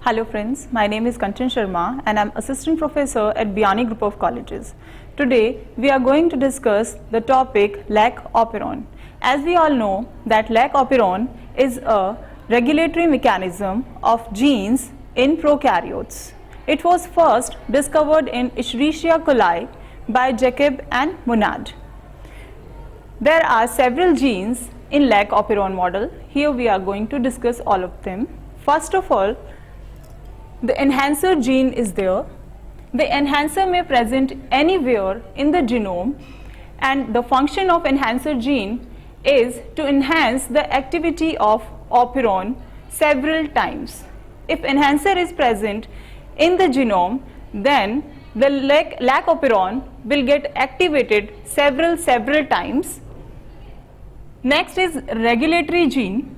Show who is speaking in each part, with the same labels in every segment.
Speaker 1: Hello friends, my name is Kanchan Sharma and I am Assistant Professor at Biani Group of Colleges. Today we are going to discuss the topic lac operon. As we all know that lac operon is a regulatory mechanism of genes in prokaryotes. It was first discovered in Escherichia coli by Jacob and Monod. There are several genes in lac operon model. Here we are going to discuss all of them. First of all, the enhancer gene is there. The enhancer may present anywhere in the genome, and the function of enhancer gene is to enhance the activity of operon several times. If enhancer is present in the genome, then the lac operon will get activated several times. Next is regulatory gene.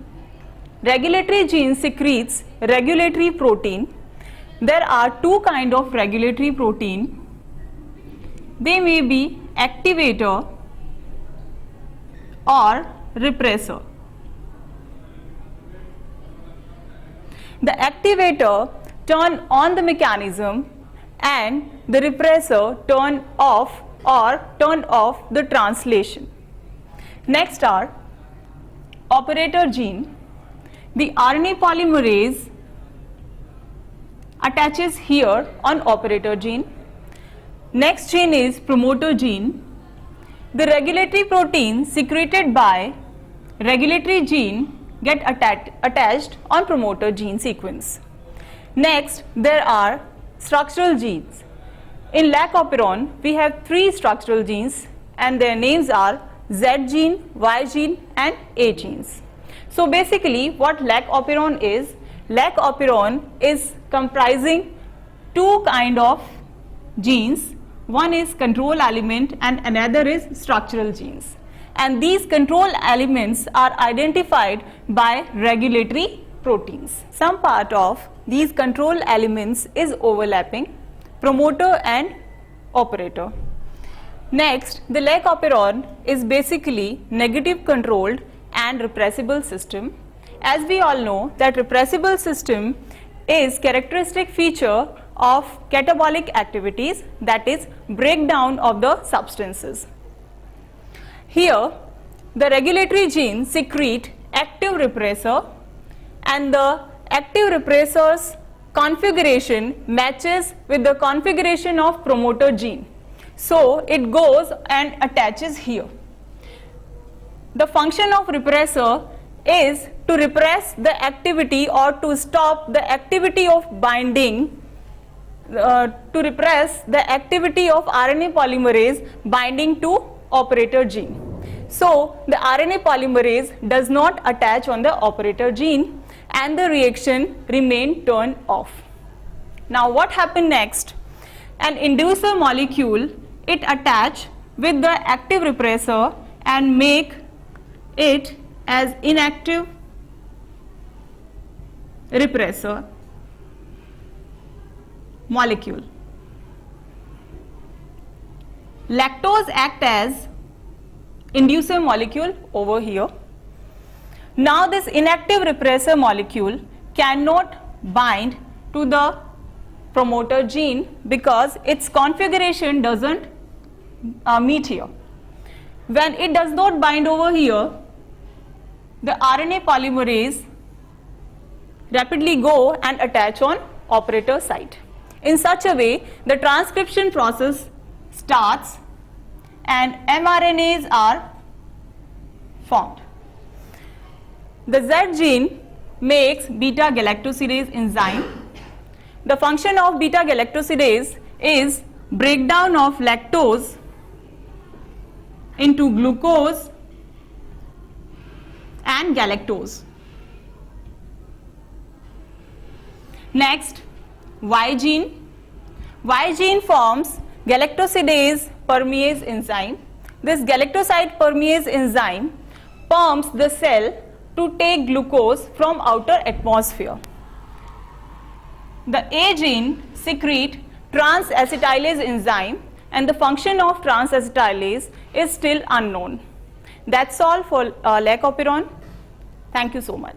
Speaker 1: Regulatory gene secretes regulatory protein. There are two kinds of regulatory protein. They may be activator or repressor. The activator turn on the mechanism and the repressor turn off the translation. Next are operator gene. The RNA polymerase attaches here on operator gene. Next gene is promoter gene. The regulatory protein secreted by regulatory gene get attached on promoter gene sequence. Next, there are structural genes. In lac operon, we have three structural genes and their names are Z gene, Y gene and A genes. So basically what lac operon is comprising two kind of genes. One is control element and another is structural genes. And these control elements are identified by regulatory proteins. Some part of these control elements is overlapping, promoter and operator. Next, the lac operon is basically negative controlled and repressible system. As we all know that repressible system is characteristic feature of catabolic activities, that is breakdown of the substances. Here the regulatory gene secrete active repressor and the active repressor's configuration matches with the configuration of promoter gene. So it goes and attaches here. The function of repressor is to repress the activity or to stop the activity of binding, to repress the activity of RNA polymerase binding to operator gene. So the RNA polymerase does not attach on the operator gene and the reaction remain turned off. Now what happened next? An inducer molecule, it attach with the active repressor and make it as inactive repressor molecule. Lactose act as inducer molecule over here. Now this inactive repressor molecule cannot bind to the promoter gene because its configuration doesn't meet here. When it does not bind over here, the RNA polymerase rapidly go and attach on operator site. In such a way, the transcription process starts and mRNAs are formed. The Z gene makes beta galactosidase enzyme. The function of beta galactosidase is breakdown of lactose into glucose and galactose. Next, Y gene. Y gene forms galactosidase permease enzyme. This galactoside permease enzyme pumps the cell to take glucose from outer atmosphere. The A gene secrete trans-acetylase enzyme and the function of trans-acetylase is still unknown. That's all for lac operon. Thank you so much.